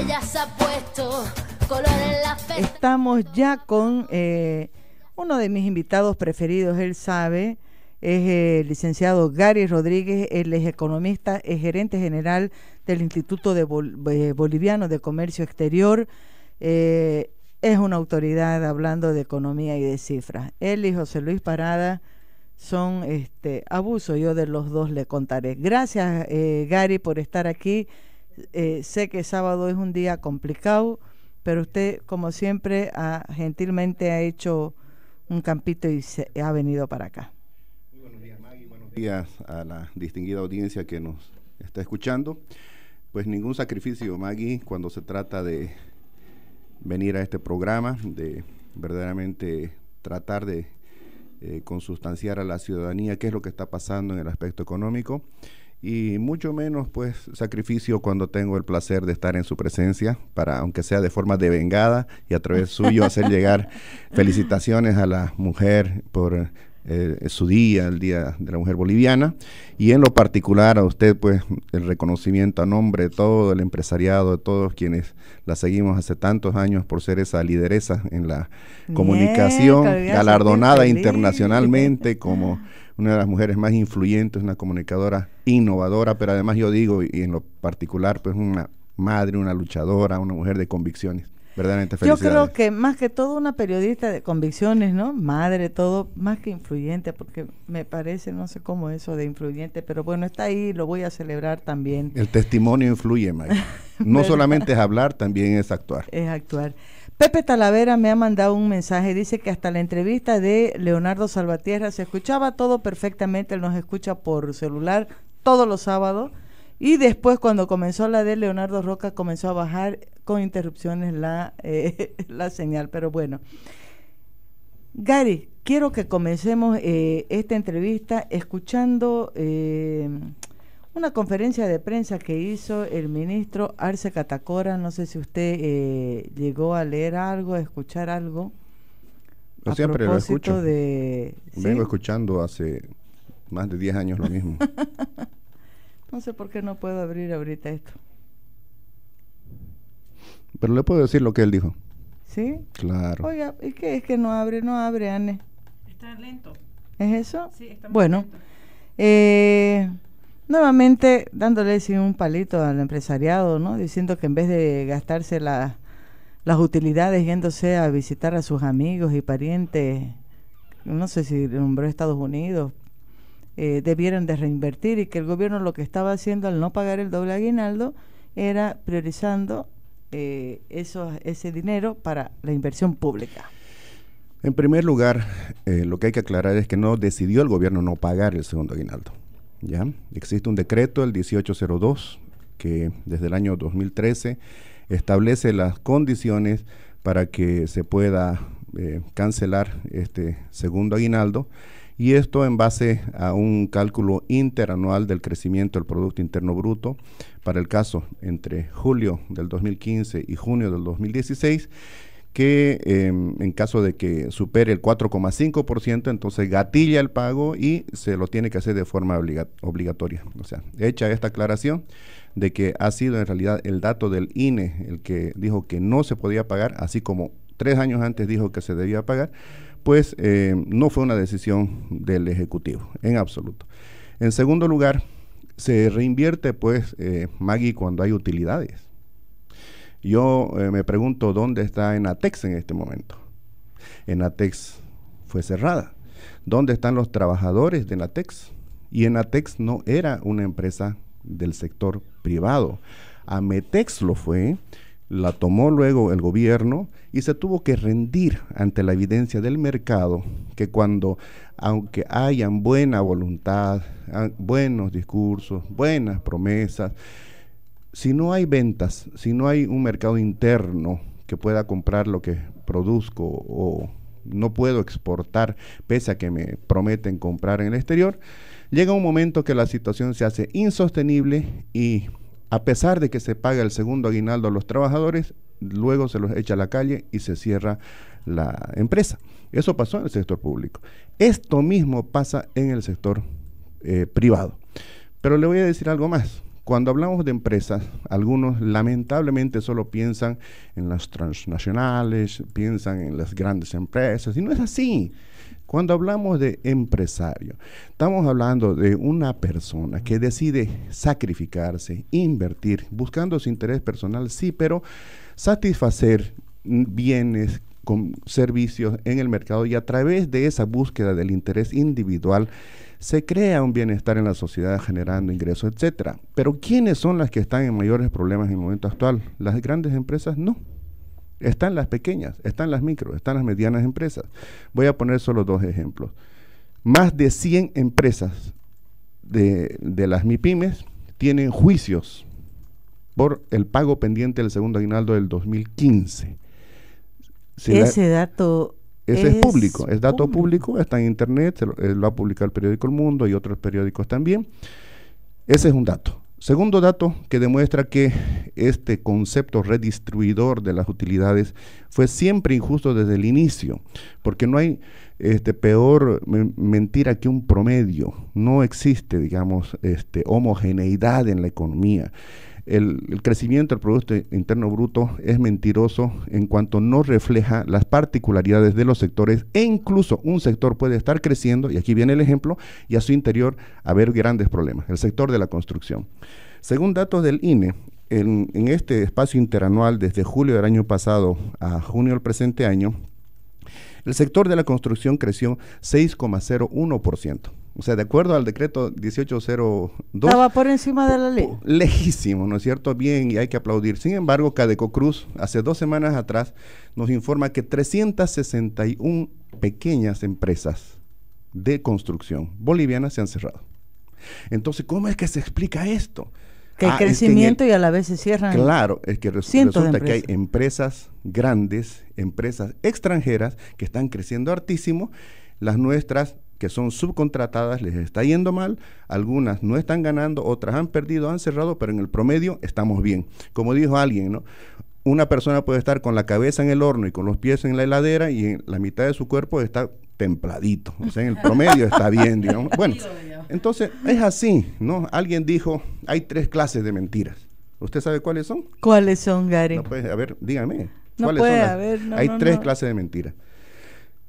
ya se ha puesto color en la fe. Estamos ya con uno de mis invitados preferidos, él sabe, es el licenciado Gary Rodríguez, él es economista, es gerente general del Instituto Boliviano de Comercio Exterior, es una autoridad hablando de economía y de cifras. Él y José Luis Parada son abuso, yo de los dos le contaré. Gracias Gary por estar aquí, sé que sábado es un día complicado, pero usted como siempre gentilmente ha hecho un campito y se ha venido para acá. Muy buenos días Maggie, buenos días a la distinguida audiencia que nos está escuchando. Pues ningún sacrificio Maggie cuando se trata de venir a este programa, de verdaderamente tratar de consustanciar a la ciudadanía qué es lo que está pasando en el aspecto económico, y mucho menos pues sacrificio cuando tengo el placer de estar en su presencia para, aunque sea de forma devengada y a través suyo, hacer llegar felicitaciones a la mujer por su día, el Día de la Mujer Boliviana, y en lo particular a usted pues el reconocimiento a nombre de todo el empresariado, de todos quienes la seguimos hace tantos años por ser esa lideresa en la comunicación, galardonada internacionalmente como una de las mujeres más influyentes, una comunicadora innovadora, pero además yo digo, y en lo particular, pues una madre, una luchadora, una mujer de convicciones. Verdaderamente felicidades. Yo creo que más que todo una periodista de convicciones, ¿no? Madre, todo, más que influyente, porque me parece, no sé cómo eso de influyente, pero bueno, está ahí, lo voy a celebrar también. El testimonio influye, Mike. No solamente es hablar, también es actuar. Es actuar. Pepe Talavera me ha mandado un mensaje, dice que hasta la entrevista de Leonardo Salvatierra se escuchaba todo perfectamente, él nos escucha por celular todos los sábados, y después cuando comenzó la de Leonardo Roca comenzó a bajar con interrupciones la señal, pero bueno. Gary, quiero que comencemos esta entrevista escuchando una conferencia de prensa que hizo el ministro Arce Catacora. No sé si usted llegó a leer algo, a escuchar algo. Yo siempre lo escucho. ¿Sí? Vengo escuchando hace más de 10 años lo mismo. No sé por qué no puedo abrir ahorita esto. Pero le puedo decir lo que él dijo. ¿Sí? Claro. Oiga, ¿y qué es que no abre, Anne? Está lento. ¿Es eso? Sí, está muy bueno, lento. Nuevamente dándole un palito al empresariado, ¿no? Diciendo que en vez de gastarse las utilidades yéndose a visitar a sus amigos y parientes, no sé si nombró Estados Unidos, debieran de reinvertir, y que el gobierno lo que estaba haciendo al no pagar el doble aguinaldo era priorizando ese dinero para la inversión pública. En primer lugar, lo que hay que aclarar es que no decidió el gobierno no pagar el segundo aguinaldo. ¿Ya? Existe un decreto, el 1802, que desde el año 2013 establece las condiciones para que se pueda cancelar este segundo aguinaldo, y esto en base a un cálculo interanual del crecimiento del Producto Interno Bruto para el caso entre julio del 2015 y junio del 2016, que en caso de que supere el 4,5%, entonces gatilla el pago y se lo tiene que hacer de forma obligatoria. O sea, hecha esta aclaración de que ha sido en realidad el dato del INE el que dijo que no se podía pagar, así como 3 años antes dijo que se debía pagar, pues no fue una decisión del Ejecutivo, en absoluto. En segundo lugar, se reinvierte, pues, Maggie, cuando hay utilidades. Yo me pregunto dónde está Enatex en este momento. Enatex fue cerrada. ¿Dónde están los trabajadores de Enatex? Y Enatex no era una empresa del sector privado. Ametex lo fue, la tomó luego el gobierno y se tuvo que rendir ante la evidencia del mercado que cuando, aunque hayan buena voluntad, buenos discursos, buenas promesas, si no hay ventas, si no hay un mercado interno que pueda comprar lo que produzco o no puedo exportar pese a que me prometen comprar en el exterior, llega un momento que la situación se hace insostenible y a pesar de que se paga el segundo aguinaldo a los trabajadores, luego se los echa a la calle y se cierra la empresa. Eso pasó en el sector público. Esto mismo pasa en el sector privado. Pero le voy a decir algo más. cuando hablamos de empresas, algunos lamentablemente solo piensan en las transnacionales, piensan en las grandes empresas, y no es así. Cuando hablamos de empresario, estamos hablando de una persona que decide sacrificarse, invertir, buscando su interés personal, sí, pero satisfacer bienes con servicios en el mercado, y a través de esa búsqueda del interés individual se crea un bienestar en la sociedad generando ingresos, etcétera. Pero ¿quiénes son las que están en mayores problemas en el momento actual? Las grandes empresas no. Están las pequeñas, están las micro, están las medianas empresas. Voy a poner solo 2 ejemplos. Más de 100 empresas de las MIPYMES tienen juicios por el pago pendiente del segundo aguinaldo del 2015. Ese dato es público, es dato público, está en internet, lo ha publicado el periódico El Mundo y otros periódicos también. Ese es un dato. Segundo dato que demuestra que este concepto redistribuidor de las utilidades fue siempre injusto desde el inicio, porque no hay peor mentira que un promedio. No existe, digamos, homogeneidad en la economía. El crecimiento del Producto Interno Bruto es mentiroso en cuanto no refleja las particularidades de los sectores, e incluso un sector puede estar creciendo, y aquí viene el ejemplo, y a su interior haber grandes problemas. El sector de la construcción. Según datos del INE, en este espacio interanual desde julio del año pasado a junio del presente año, el sector de la construcción creció 6,01%. O sea, de acuerdo al decreto 1802... Estaba por encima de la ley. Lejísimo, ¿no es cierto? Bien, y hay que aplaudir. Sin embargo, Cadecocruz, hace 2 semanas atrás, nos informa que 361 pequeñas empresas de construcción bolivianas se han cerrado. Entonces, ¿cómo es que se explica esto? Que hay crecimiento y a la vez se cierran. Claro, es que resulta que hay empresas grandes, empresas extranjeras que están creciendo hartísimo. Las nuestras, que son subcontratadas, les está yendo mal. Algunas no están ganando, otras han perdido, han cerrado, pero en el promedio estamos bien. Como dijo alguien, ¿no? Una persona puede estar con la cabeza en el horno y con los pies en la heladera, y en la mitad de su cuerpo está templadito. O sea, en el promedio está bien, digamos. Bueno, entonces es así, ¿no? Alguien dijo, hay 3 clases de mentiras. ¿Usted sabe cuáles son? ¿Cuáles son, Gary? No puede, a ver, dígame. No ¿Cuáles puede son haber. Hay 3 clases de mentiras.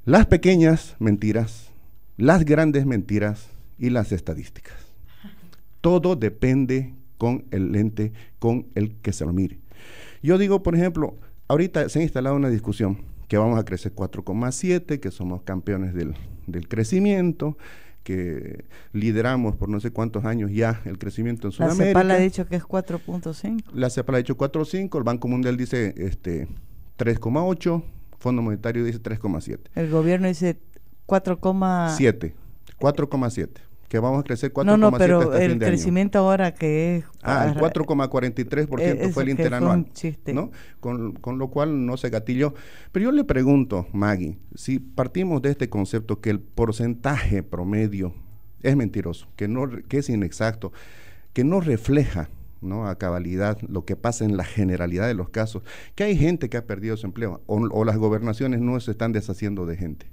Las pequeñas mentiras, las grandes mentiras y las estadísticas. Todo depende con el lente con el que se lo mire. Yo digo, por ejemplo, ahorita se ha instalado una discusión que vamos a crecer 4,7, que somos campeones del crecimiento, que lideramos por no sé cuántos años ya el crecimiento en Sudamérica. La CEPAL ha dicho que es 4.5. La CEPAL ha dicho 4.5, el Banco Mundial dice 3,8, Fondo Monetario dice 3,7. El gobierno dice 4,7. 4,7. Que vamos a crecer 4,7 no, pero hasta fin el de año. crecimiento ahora que es... el 4,43% fue el interanual, chiste. ¿no? Con lo cual no se gatilló. Pero yo le pregunto, Maggie, si partimos de este concepto que el porcentaje promedio es mentiroso, que es inexacto, que no refleja, ¿no?, a cabalidad lo que pasa en la generalidad de los casos, que hay gente que ha perdido su empleo, o las gobernaciones no se están deshaciendo de gente,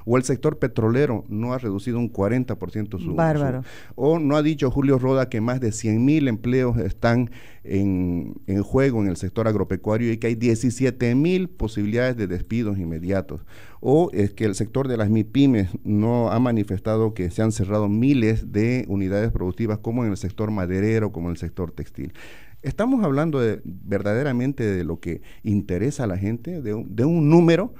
o el sector petrolero no ha reducido un 40% su... Bárbaro. O no ha dicho Julio Roda que más de 100,000 empleos están en juego en el sector agropecuario y que hay 17,000 posibilidades de despidos inmediatos. O es que el sector de las MIPYMES no ha manifestado que se han cerrado miles de unidades productivas, como en el sector maderero, como en el sector textil. Estamos hablando verdaderamente de lo que interesa a la gente, de un número,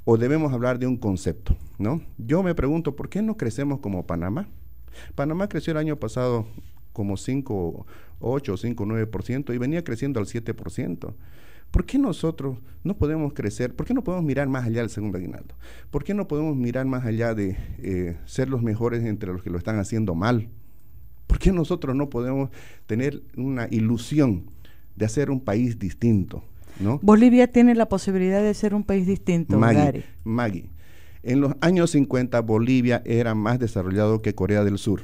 o debemos hablar de un concepto, ¿no? Yo me pregunto, ¿por qué no crecemos como Panamá? Panamá creció el año pasado como 5,8 o 5,9% y venía creciendo al 7%. ¿Por qué nosotros no podemos crecer? ¿Por qué no podemos mirar más allá del segundo aguinaldo? ¿Por qué no podemos mirar más allá de ser los mejores entre los que lo están haciendo mal? ¿Por qué nosotros no podemos tener una ilusión de hacer un país distinto, ¿no? Bolivia tiene la posibilidad de ser un país distinto, Gary. Maggie, en los años 50 Bolivia era más desarrollado que Corea del Sur.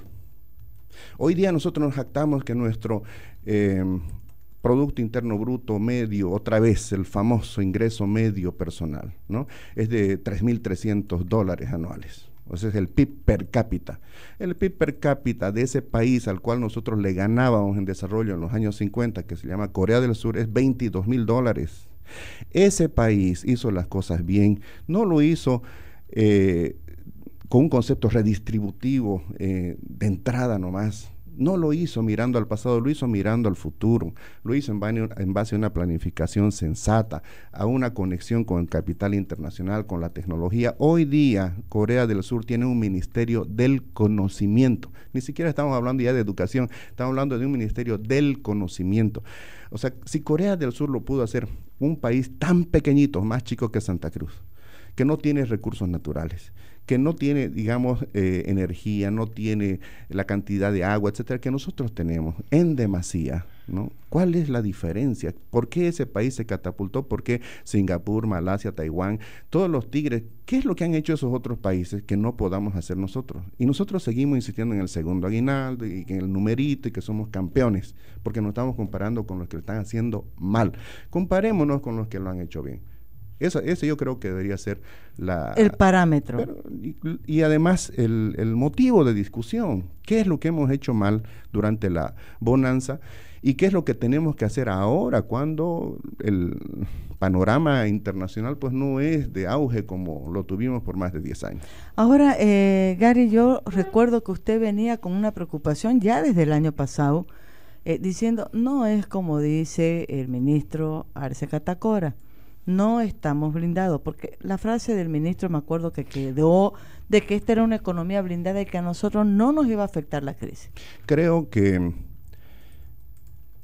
Hoy día nosotros nos jactamos que nuestro Producto Interno Bruto medio, otra vez el famoso ingreso medio personal, ¿no?, es de $3,300 anuales. O sea, es el PIB per cápita. El PIB per cápita de ese país al cual nosotros le ganábamos en desarrollo en los años 50, que se llama Corea del Sur, es $22,000. Ese país hizo las cosas bien, no lo hizo con un concepto redistributivo de entrada nomás. No lo hizo mirando al pasado, lo hizo mirando al futuro, lo hizo en base a una planificación sensata, a una conexión con el capital internacional, con la tecnología. Hoy día Corea del Sur tiene un ministerio del conocimiento, ni siquiera estamos hablando ya de educación, estamos hablando de un ministerio del conocimiento. O sea, si Corea del Sur lo pudo hacer, un país tan pequeñito, más chico que Santa Cruz, que no tiene recursos naturales, que no tiene, digamos, energía, no tiene la cantidad de agua, etcétera, que nosotros tenemos en demasía, ¿no? ¿Cuál es la diferencia? ¿Por qué ese país se catapultó? ¿Por qué Singapur, Malasia, Taiwán, todos los tigres? ¿Qué es lo que han hecho esos otros países que no podamos hacer nosotros? Y nosotros seguimos insistiendo en el segundo aguinaldo y en el numerito y que somos campeones, porque nos estamos comparando con los que lo están haciendo mal. Comparémonos con los que lo han hecho bien. Ese yo creo que debería ser el parámetro. Pero, y además el motivo de discusión. ¿Qué es lo que hemos hecho mal durante la bonanza? ¿Y qué es lo que tenemos que hacer ahora cuando el panorama internacional pues no es de auge como lo tuvimos por más de 10 años? Ahora, Gary, yo recuerdo que usted venía con una preocupación ya desde el año pasado, diciendo, no es como dice el ministro Arce Catacora. No estamos blindados, porque la frase del ministro me acuerdo que quedó de que esta era una economía blindada y que a nosotros no nos iba a afectar la crisis. Creo que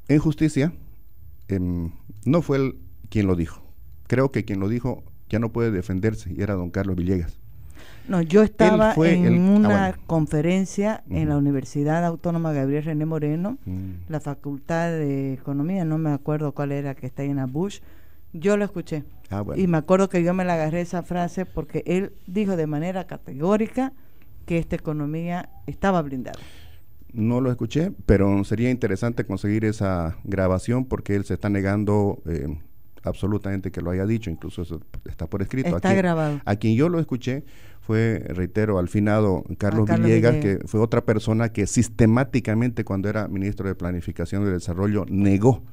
en justicia no fue él quien lo dijo. Creo que quien lo dijo ya no puede defenderse y era don Carlos Villegas. No, yo estaba en una conferencia en la Universidad Autónoma Gabriel René Moreno, la Facultad de Economía, no me acuerdo cuál era, que está ahí en la Bush. Yo lo escuché y me acuerdo que yo me la agarré esa frase porque él dijo de manera categórica que esta economía estaba blindada. No lo escuché, pero sería interesante conseguir esa grabación porque él se está negando absolutamente que lo haya dicho, incluso eso está por escrito. Está grabado. A quien yo lo escuché fue, reitero, al finado Carlos Villegas, que fue otra persona que sistemáticamente cuando era ministro de Planificación y Desarrollo negó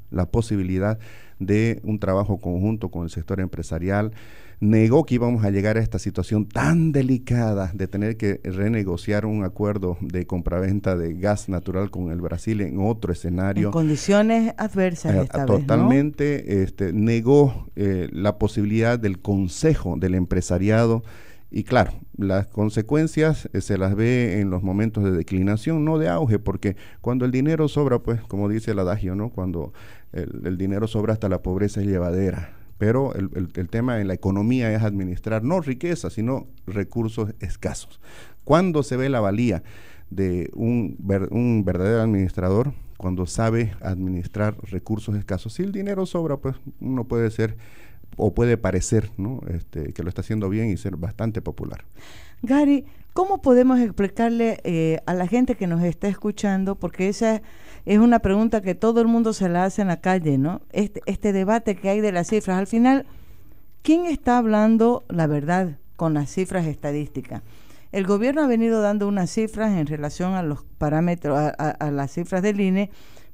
la posibilidad de un trabajo conjunto con el sector empresarial, negó que íbamos a llegar a esta situación tan delicada de tener que renegociar un acuerdo de compraventa de gas natural con el Brasil en otro escenario. En condiciones adversas esta totalmente, vez, ¿no? Negó la posibilidad del consejo del empresariado. Y claro, las consecuencias se las ve en los momentos de declinación, no de auge, porque cuando el dinero sobra, pues como dice el adagio, ¿no? Cuando el dinero sobra hasta la pobreza es llevadera. Pero el tema en la economía es administrar no riqueza, sino recursos escasos. ¿Cuándo se ve la valía de un verdadero administrador? Cuando sabe administrar recursos escasos. Si el dinero sobra, pues uno puede ser o puede parecer, ¿no? Que lo está haciendo bien y ser bastante popular. Gary, ¿cómo podemos explicarle a la gente que nos está escuchando? Porque esa es una pregunta que todo el mundo se la hace en la calle, ¿no? Este debate que hay de las cifras. Al final, ¿quién está hablando la verdad con las cifras estadísticas? El gobierno ha venido dando unas cifras en relación a los parámetros, a las cifras del INE,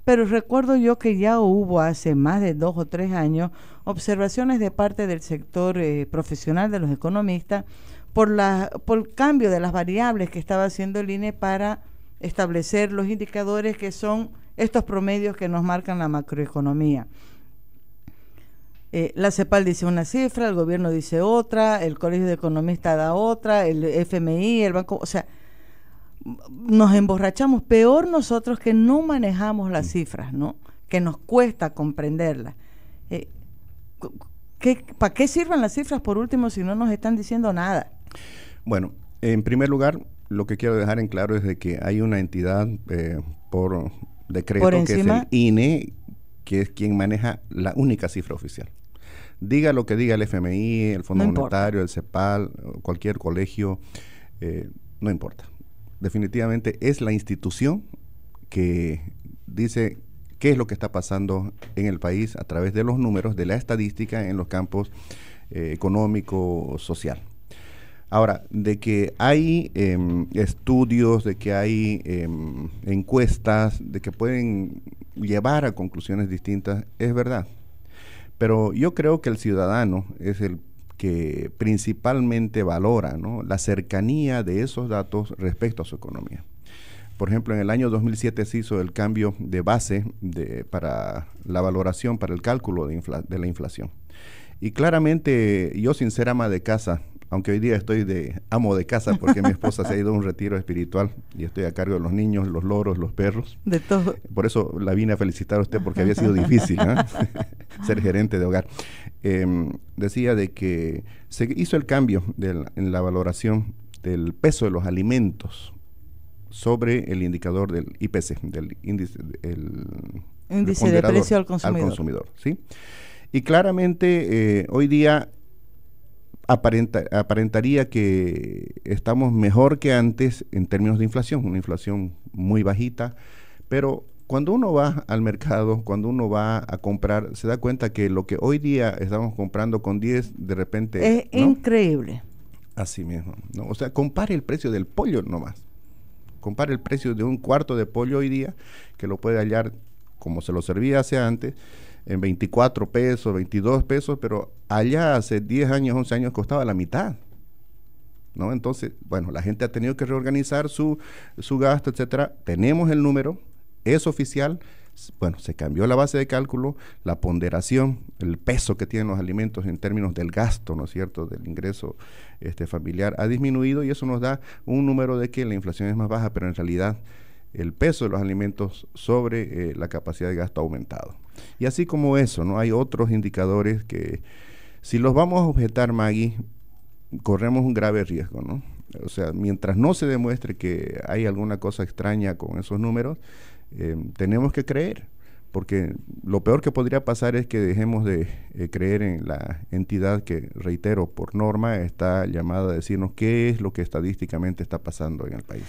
pero recuerdo yo que ya hubo hace más de 2 o 3 años observaciones de parte del sector profesional de los economistas por el cambio de las variables que estaba haciendo el INE para establecer los indicadores que son estos promedios que nos marcan la macroeconomía. La CEPAL dice una cifra, el gobierno dice otra, el Colegio de Economistas da otra, el FMI, el banco, o sea, nos emborrachamos, peor nosotros que no manejamos las cifras, ¿no? Que nos cuesta comprenderlas. ¿Para qué sirven las cifras por último si no nos están diciendo nada? Bueno, en primer lugar, lo que quiero dejar en claro es de que hay una entidad por decreto que es el INE, que es quien maneja la única cifra oficial. Diga lo que diga el FMI, el Fondo Monetario, el CEPAL, cualquier colegio, no importa. Definitivamente es la institución que dice qué es lo que está pasando en el país a través de los números, de la estadística en los campos económico, social. Ahora, de que hay estudios, de que hay encuestas, de que pueden llevar a conclusiones distintas, es verdad. Pero yo creo que el ciudadano es el que principalmente valora, ¿no?, la cercanía de esos datos respecto a su economía. Por ejemplo, en el año 2007 se hizo el cambio de base para la valoración, para el cálculo de la inflación. Y claramente, yo sin ser ama de casa, aunque hoy día estoy de amo de casa porque mi esposa se ha ido a un retiro espiritual y estoy a cargo de los niños, los loros, los perros. De todo. Por eso la vine a felicitar a usted porque había sido difícil, ¿no? Ser gerente de hogar. Decía de que se hizo el cambio en la valoración del peso de los alimentos sobre el indicador del IPC, del índice de precio al consumidor. ¿Sí? Y claramente hoy día aparentaría que estamos mejor que antes en términos de inflación, una inflación muy bajita, pero cuando uno va al mercado, cuando uno va a comprar, se da cuenta que lo que hoy día estamos comprando con 10, de repente... Es, ¿no?, increíble. Así mismo, ¿no? O sea, compare el precio del pollo nomás. Compare el precio de un cuarto de pollo hoy día, que lo puede hallar como se lo servía hace antes, en 24 pesos, 22 pesos, pero allá hace 10 años, 11 años costaba la mitad, ¿no? Entonces, bueno, la gente ha tenido que reorganizar su gasto, etcétera. Tenemos el número, es oficial. Bueno, se cambió la base de cálculo, la ponderación, el peso que tienen los alimentos en términos del gasto, ¿no es cierto?, del ingreso familiar ha disminuido y eso nos da un número de que la inflación es más baja, pero en realidad el peso de los alimentos sobre la capacidad de gasto ha aumentado. Y así como eso, ¿no?, hay otros indicadores que si los vamos a objetar, Maggie, corremos un grave riesgo, ¿no? O sea, mientras no se demuestre que hay alguna cosa extraña con esos números, tenemos que creer, porque lo peor que podría pasar es que dejemos de creer en la entidad que, reitero, por norma está llamada a decirnos qué es lo que estadísticamente está pasando en el país.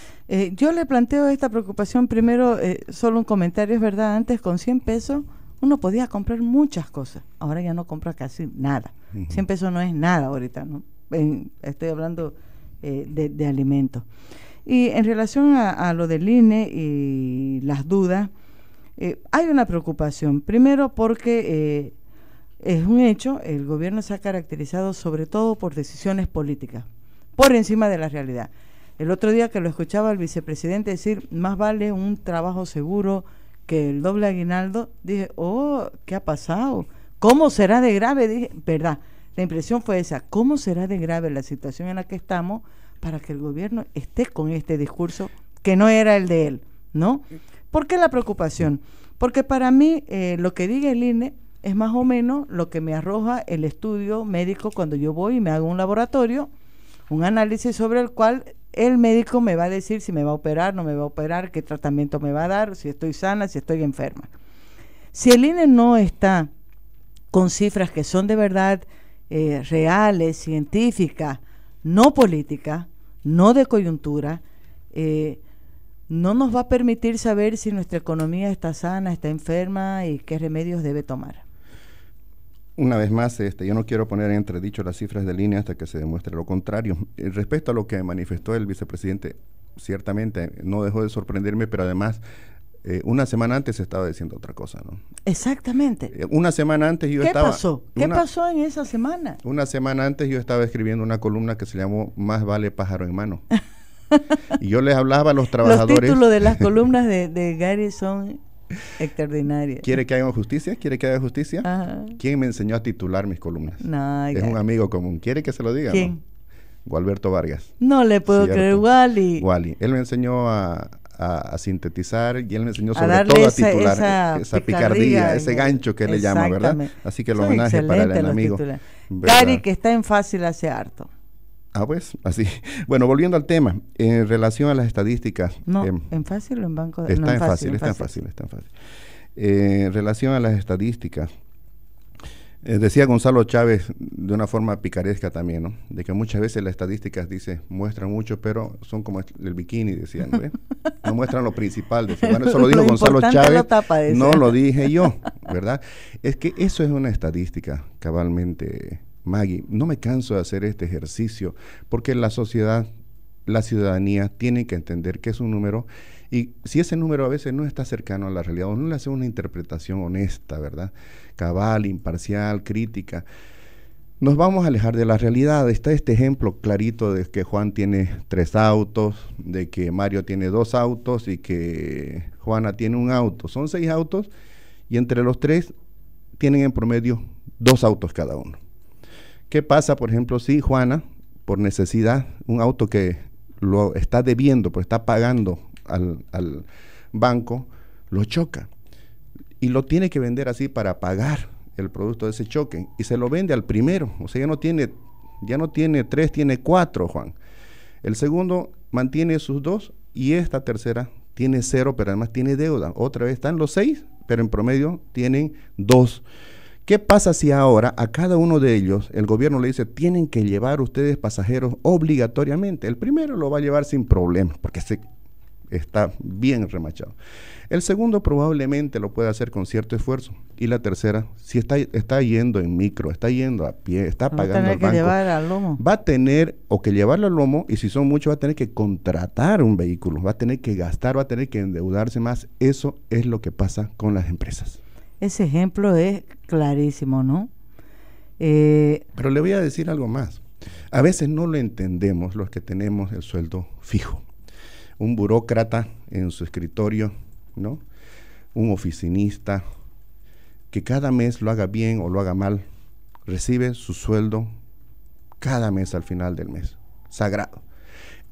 Yo le planteo esta preocupación primero, solo un comentario, es verdad, antes con 100 pesos uno podía comprar muchas cosas, ahora ya no compra casi nada. 100 pesos no es nada ahorita, ¿no? Estoy hablando de alimentos. Y en relación a lo del INE y las dudas, hay una preocupación. Primero porque es un hecho, el gobierno se ha caracterizado sobre todo por decisiones políticas, por encima de la realidad. El otro día que lo escuchaba al vicepresidente decir, más vale un trabajo seguro que el doble aguinaldo, dije, oh, ¿qué ha pasado? ¿Cómo será de grave? Dije, verdad, la impresión fue esa, ¿cómo será de grave la situación en la que estamos para que el gobierno esté con este discurso que no era el de él, ¿no? ¿Por qué la preocupación? Porque para mí lo que diga el INE es más o menos lo que me arroja el estudio médico cuando yo voy y me hago un laboratorio, un análisis sobre el cual el médico me va a decir si me va a operar, no me va a operar, qué tratamiento me va a dar, si estoy sana, si estoy enferma. Si el INE no está con cifras que son de verdad reales, científicas, no políticas, no de coyuntura, no nos va a permitir saber si nuestra economía está sana, está enferma y qué remedios debe tomar. Una vez más, yo no quiero poner en entredicho las cifras del INE hasta que se demuestre lo contrario. Respecto a lo que manifestó el vicepresidente, ciertamente no dejó de sorprenderme, pero además una semana antes estaba diciendo otra cosa, ¿no? Exactamente. Una semana antes yo estaba... ¿Qué pasó? ¿Qué pasó en esa semana? Una semana antes yo estaba escribiendo una columna que se llamó Más vale pájaro en mano. Y yo les hablaba a los trabajadores... Los títulos de las columnas de Gary son extraordinarios. ¿Quiere que haga justicia? ¿Quiere que haga justicia? Ajá. ¿Quién me enseñó a titular mis columnas? No, es un amigo común. ¿Quiere que se lo diga? ¿Quién? ¿No? Gualberto Vargas. No le puedo creer, Wally. Wally. Él me enseñó a sintetizar y él me enseñó sobre todo a titular esa picardía, ese gancho que le llama, ¿verdad? Así que el homenaje para el amigo. Gary, que está en fácil hace harto. Ah, pues, así. Bueno, volviendo al tema, en relación a las estadísticas. No, ¿en fácil o en banco? Está no, en fácil, está en fácil. En relación a las estadísticas, decía Gonzalo Chávez de una forma picaresca también, ¿no? De que muchas veces las estadísticas, dice, muestran mucho, pero son como el bikini, decían, ¿no? No muestran lo principal. Decían. Bueno, eso lo dijo Gonzalo Chávez, no lo dije yo, ¿verdad? Es que eso es una estadística cabalmente Maggie, no me canso de hacer este ejercicio, porque la sociedad, la ciudadanía tiene que entender que es un número, y si ese número a veces no está cercano a la realidad, o no le hace una interpretación honesta, ¿verdad? Cabal, imparcial, crítica, nos vamos a alejar de la realidad. Está este ejemplo clarito de que Juan tiene 3 autos, de que Mario tiene 2 autos y que Juana tiene 1 auto. Son 6 autos y entre los 3 tienen en promedio 2 autos cada uno. ¿Qué pasa, por ejemplo, si Juana, por necesidad, un auto que lo está debiendo, pues está pagando al banco, lo choca y lo tiene que vender así para pagar el producto de ese choque, y se lo vende al primero? O sea, ya no tiene 3, tiene 4, Juan. El segundo mantiene sus 2 y esta tercera tiene 0, pero además tiene deuda. Otra vez están los 6, pero en promedio tienen 2. ¿Qué pasa si ahora a cada uno de ellos el gobierno le dice, tienen que llevar ustedes pasajeros obligatoriamente? El primero lo va a llevar sin problemas, porque está bien remachado. El segundo probablemente lo puede hacer con cierto esfuerzo. Y la tercera, si está yendo en micro, está yendo a pie, está pagando al banco, llevar al lomo. Va a tener o que llevarlo al lomo, y si son muchos va a tener que contratar un vehículo, va a tener que gastar, va a tener que endeudarse más. Eso es lo que pasa con las empresas. Ese ejemplo es clarísimo, ¿no? Pero le voy a decir algo más. A veces no lo entendemos los que tenemos el sueldo fijo. Un burócrata en su escritorio, ¿no? Un oficinista que cada mes lo haga bien o lo haga mal, recibe su sueldo cada mes al final del mes, sagrado.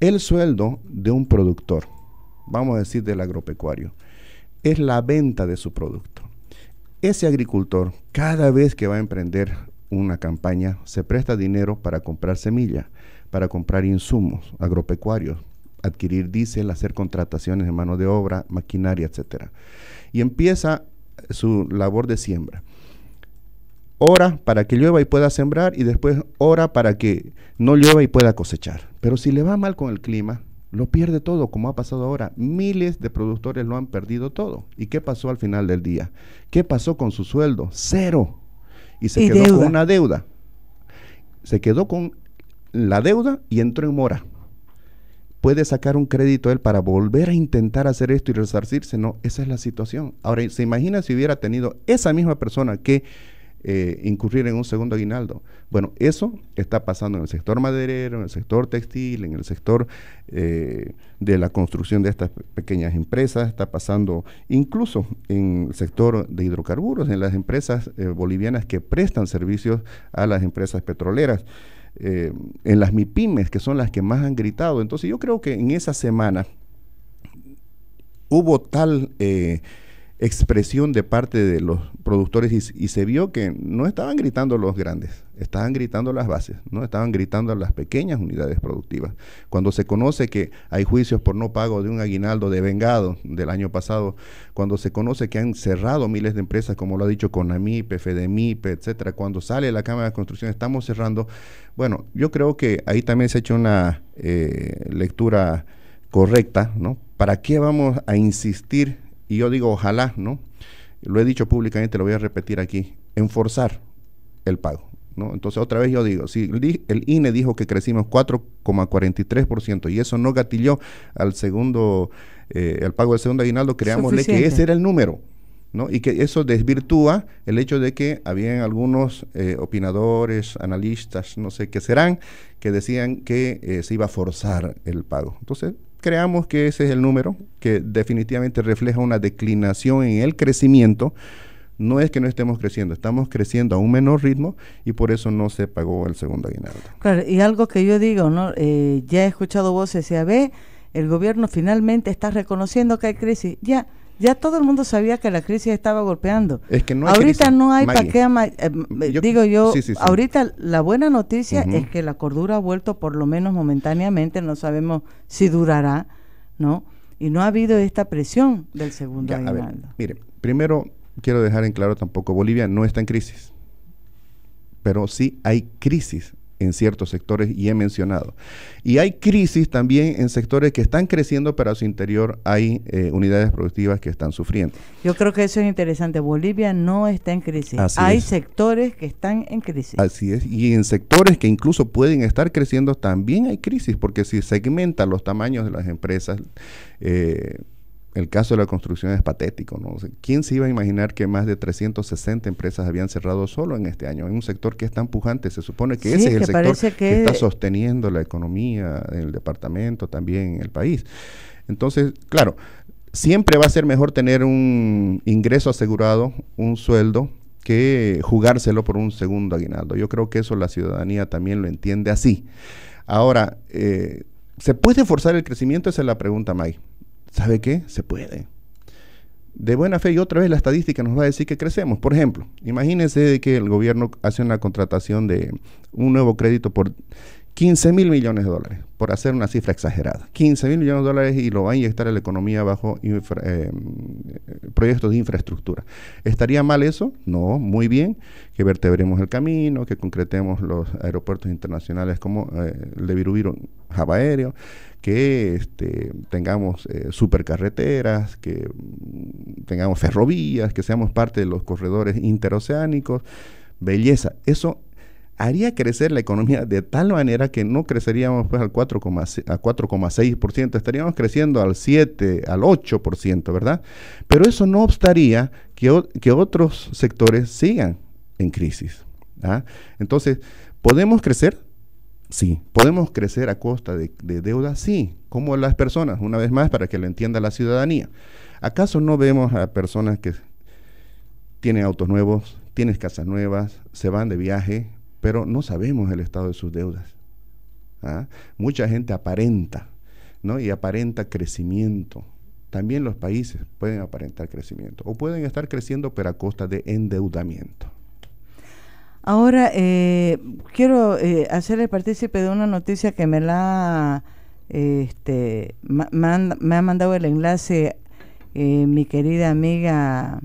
El sueldo de un productor, vamos a decir del agropecuario, es la venta de su producto. Ese agricultor, cada vez que va a emprender una campaña, se presta dinero para comprar semilla, para comprar insumos agropecuarios, adquirir diésel, hacer contrataciones de mano de obra, maquinaria, etcétera. Y empieza su labor de siembra. Ora para que llueva y pueda sembrar, y después ora para que no llueva y pueda cosechar. Pero si le va mal con el clima, lo pierde todo, como ha pasado ahora. Miles de productores lo han perdido todo. ¿Y qué pasó al final del día? ¿Qué pasó con su sueldo? 0. Y se quedó con una deuda. Se quedó con la deuda y entró en mora. ¿Puede sacar un crédito él para volver a intentar hacer esto y resarcirse? No, esa es la situación. Ahora, ¿se imagina si hubiera tenido esa misma persona que incurrir en un segundo aguinaldo? Bueno, eso está pasando en el sector maderero, en el sector textil, en el sector de la construcción de estas pequeñas empresas, está pasando incluso en el sector de hidrocarburos, en las empresas bolivianas que prestan servicios a las empresas petroleras. En las MIPYMES, que son las que más han gritado. Entonces yo creo que en esa semana hubo tal expresión de parte de los productores y se vio que no estaban gritando los grandes, estaban gritando las bases, no estaban gritando las pequeñas unidades productivas. Cuando se conoce que hay juicios por no pago de un aguinaldo devengado del año pasado, cuando se conoce que han cerrado miles de empresas, como lo ha dicho CONAMIPE, FEDEMIPE, etcétera, cuando sale la Cámara de Construcción, estamos cerrando. Bueno, yo creo que ahí también se ha hecho una lectura correcta, ¿no? ¿Para qué vamos a insistir? Y yo digo, ojalá, ¿no? Lo he dicho públicamente, lo voy a repetir aquí, enforzar el pago, ¿no? Entonces, otra vez yo digo, si el INE dijo que crecimos 4,43% y eso no gatilló al segundo, el pago del segundo aguinaldo, creámosle que ese era el número, ¿no? Y que eso desvirtúa el hecho de que habían algunos opinadores, analistas, no sé qué serán, que decían que se iba a forzar el pago. Entonces, creamos que ese es el número, que definitivamente refleja una declinación en el crecimiento. No es que no estemos creciendo, estamos creciendo a un menor ritmo y por eso no se pagó el segundo aguinaldo. Claro, y algo que yo digo, ¿no? Ya he escuchado voces, el gobierno finalmente está reconociendo que hay crisis. Ya todo el mundo sabía que la crisis estaba golpeando. Es que no hay ahorita crisis, no hay Maggie. para qué, sí. Ahorita la buena noticia Uh-huh. es que la cordura ha vuelto por lo menos momentáneamente, no sabemos si durará, ¿no? Y no ha habido esta presión del segundo aguinaldo. Mire, primero quiero dejar en claro tampoco, Bolivia no está en crisis, pero sí hay crisis en ciertos sectores y he mencionado. Y hay crisis también en sectores que están creciendo, pero a su interior hay unidades productivas que están sufriendo. Yo creo que eso es interesante. Bolivia no está en crisis. Hay sectores que están en crisis. Así es. Y en sectores que incluso pueden estar creciendo también hay crisis, porque si segmentan los tamaños de las empresas, el caso de la construcción es patético, ¿no? O sea, ¿quién se iba a imaginar que más de 360 empresas habían cerrado solo en este año? En un sector que es tan pujante, se supone que ese es el sector que está sosteniendo la economía en el departamento, también en el país. Entonces, claro, siempre va a ser mejor tener un ingreso asegurado, un sueldo, que jugárselo por un segundo aguinaldo. Yo creo que eso la ciudadanía también lo entiende así. Ahora, ¿se puede forzar el crecimiento? Esa es la pregunta, May. ¿Sabe qué? Se puede. De buena fe, y otra vez la estadística nos va a decir que crecemos. Por ejemplo, imagínense que el gobierno hace una contratación de un nuevo crédito por 15,000 millones de dólares, por hacer una cifra exagerada. 15,000 millones de dólares y lo va a inyectar a la economía bajo proyectos de infraestructura. ¿Estaría mal eso? No, muy bien. Que vertebremos el camino, que concretemos los aeropuertos internacionales como el de Virubiru, hub aéreo, que tengamos supercarreteras, que tengamos ferrovías, que seamos parte de los corredores interoceánicos. Belleza. Eso haría crecer la economía de tal manera que no creceríamos pues al 4,6%, estaríamos creciendo al 7, al 8%, ¿verdad? Pero eso no obstaría que otros sectores sigan en crisis. ¿Ah? Entonces, ¿podemos crecer? Sí. ¿Podemos crecer a costa de deuda? Sí. Como las personas, una vez más, para que lo entienda la ciudadanía. ¿Acaso no vemos a personas que tienen autos nuevos, tienen casas nuevas, se van de viaje, pero no sabemos el estado de sus deudas? ¿Ah? Mucha gente aparenta, ¿no? Y aparenta crecimiento. También los países pueden aparentar crecimiento, o pueden estar creciendo, pero a costa de endeudamiento. Ahora, quiero hacerle partícipe de una noticia que me la me ha mandado el enlace mi querida amiga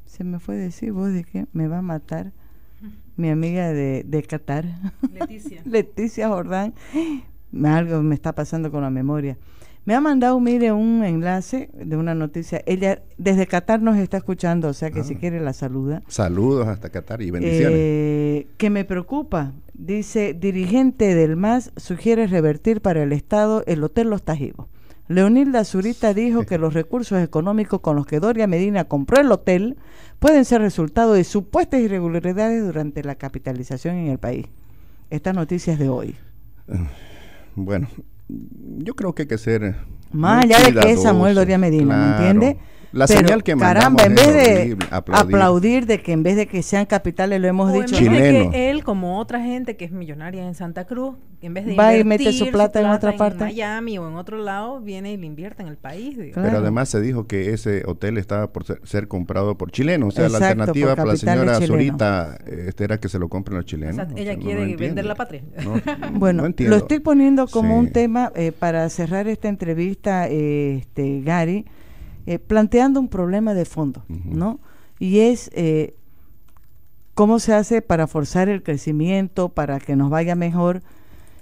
se me fue decir vos de qué me va a matar mi amiga de Qatar, Leticia Jordán. Algo me está pasando con la memoria. Me ha mandado, mire, un enlace de una noticia. Ella desde Qatar nos está escuchando, o sea que si quiere la saluda. Saludos hasta Qatar y bendiciones. Que me preocupa. Dice, dirigente del MAS sugiere revertir para el Estado el Hotel Los Tajivos. Leonilda Zurita dijo que los recursos económicos con los que Doria Medina compró el hotel pueden ser resultado de supuestas irregularidades durante la capitalización en el país. Esta noticia es de hoy. Bueno, yo creo que hay que ser más allá de que es Samuel Doria Medina, claro, ¿me entiende? La señal que mandamos, caramba, en vez de aplaudir de que en vez de que sean capitales, lo hemos dicho, en vez de que él, como otra gente que es millonaria en Santa Cruz, en vez de va y mete su plata en otra parte, en Miami o en otro lado, viene y le invierte en el país. Claro. Pero además se dijo que ese hotel estaba por ser comprado por chilenos, o sea, exacto, la alternativa para la señora Zurita era que se lo compren los chilenos. O sea, ella quiere vender la patria. Bueno, lo estoy poniendo como un tema para cerrar esta entrevista, Gary, planteando un problema de fondo, ¿no? Y es cómo se hace para forzar el crecimiento, para que nos vaya mejor,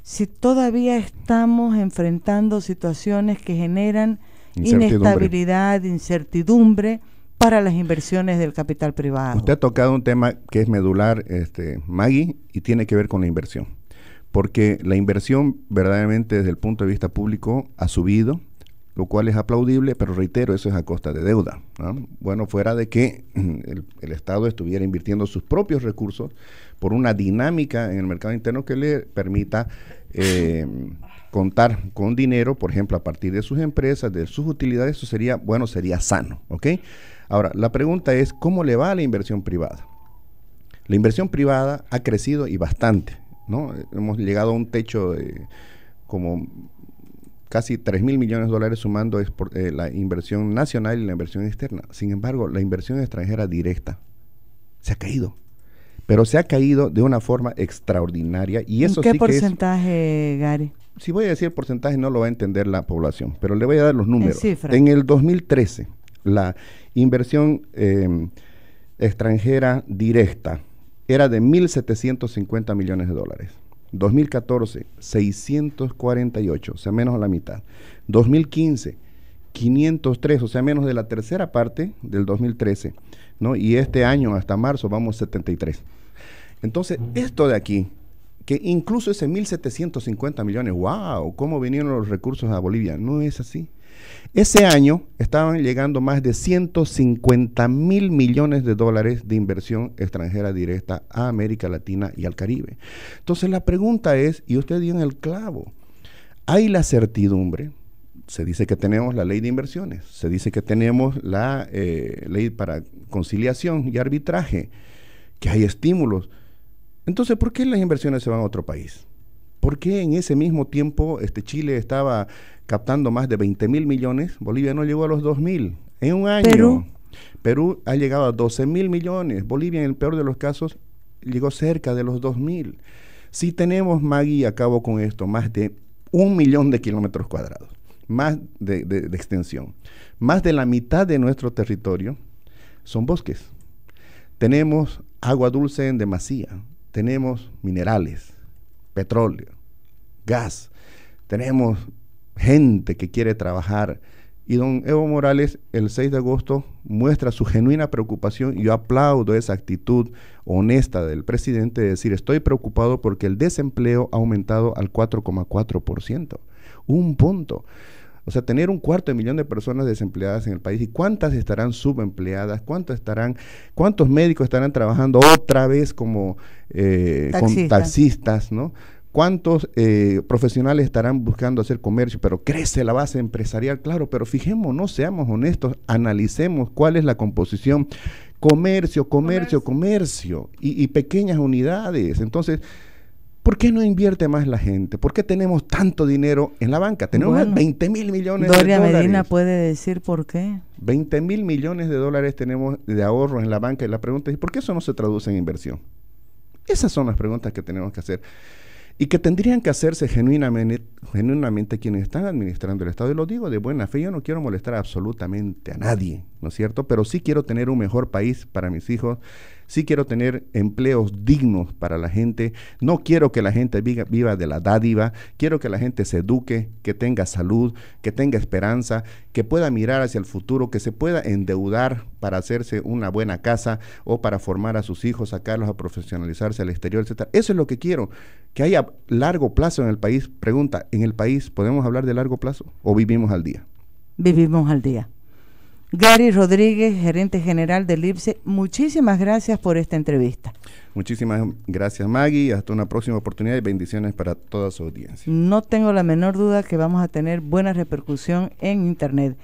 si todavía estamos enfrentando situaciones que generan inestabilidad, incertidumbre para las inversiones del capital privado. Usted ha tocado un tema que es medular, Maggie, y tiene que ver con la inversión. Porque la inversión verdaderamente desde el punto de vista público ha subido, lo cual es aplaudible, pero reitero, eso es a costa de deuda, ¿no? Bueno, fuera de que el Estado estuviera invirtiendo sus propios recursos por una dinámica en el mercado interno que le permita contar con dinero, por ejemplo, a partir de sus empresas, de sus utilidades, eso sería, bueno, sería sano, ¿ok? Ahora, la pregunta es, ¿cómo le va a la inversión privada? La inversión privada ha crecido y bastante, ¿no? Hemos llegado a un techo de como casi 3,000 millones de dólares sumando la inversión nacional y la inversión externa. Sin embargo, la inversión extranjera directa se ha caído, pero se ha caído de una forma extraordinaria y eso sí que es... ¿Qué porcentaje, Gary? Si voy a decir porcentaje no lo va a entender la población, pero le voy a dar los números. En el 2013, la inversión extranjera directa era de 1.750 millones de dólares. 2014, 648, o sea, menos de la mitad. 2015, 503, o sea, menos de la tercera parte del 2013, ¿no? Y este año, hasta marzo, vamos 73. Entonces, esto de aquí, que incluso ese 1.750 millones, wow, ¿cómo vinieron los recursos a Bolivia? No es así. Ese año estaban llegando más de 150.000 millones de dólares de inversión extranjera directa a América Latina y al Caribe. Entonces la pregunta es, y usted dio en el clavo, hay la certidumbre, se dice que tenemos la ley de inversiones, se dice que tenemos la ley para conciliación y arbitraje, que hay estímulos. Entonces, ¿por qué las inversiones se van a otro país? ¿Por qué en ese mismo tiempo Chile estaba captando más de 20.000 millones? Bolivia no llegó a los 2.000 en un año. Perú ha llegado a 12.000 millones. Bolivia, en el peor de los casos, llegó cerca de los 2.000. Si tenemos, Maggie, acabo con esto, más de 1.000.000 de kilómetros cuadrados, más de extensión. Más de la mitad de nuestro territorio son bosques. Tenemos agua dulce en demasía. Tenemos minerales, petróleo, gas, tenemos gente que quiere trabajar. Y don Evo Morales, el 6 de agosto, muestra su genuina preocupación, y yo aplaudo esa actitud honesta del presidente de decir, estoy preocupado porque el desempleo ha aumentado al 4,4%, un punto. O sea, tener 250.000 de personas desempleadas en el país. ¿Y cuántas estarán subempleadas? ¿Cuántos médicos estarán trabajando otra vez como con taxistas, ¿no? ¿Cuántos profesionales estarán buscando hacer comercio? Pero crece la base empresarial, claro, pero fijémonos, seamos honestos, analicemos cuál es la composición. Comercio y pequeñas unidades. Entonces, ¿por qué no invierte más la gente? ¿Por qué tenemos tanto dinero en la banca? Tenemos 20.000 millones de dólares. Doria Medina puede decir por qué. 20.000 millones de dólares tenemos de ahorros en la banca, y la pregunta es, ¿por qué eso no se traduce en inversión? Esas son las preguntas que tenemos que hacer y que tendrían que hacerse genuinamente quienes están administrando el Estado. Y lo digo de buena fe, yo no quiero molestar absolutamente a nadie, ¿no es cierto? Pero sí quiero tener un mejor país para mis hijos, sí quiero tener empleos dignos para la gente, no quiero que la gente viva de la dádiva, quiero que la gente se eduque, que tenga salud, que tenga esperanza, que pueda mirar hacia el futuro, que se pueda endeudar para hacerse una buena casa o para formar a sus hijos, sacarlos a profesionalizarse al exterior, etc. Eso es lo que quiero, que haya largo plazo en el país. Pregunta, ¿en el país podemos hablar de largo plazo o vivimos al día? Vivimos al día. Gary Rodríguez, gerente general del IPSE, muchísimas gracias por esta entrevista. Muchísimas gracias, Maggie. Hasta una próxima oportunidad y bendiciones para toda su audiencia. No tengo la menor duda que vamos a tener buena repercusión en Internet.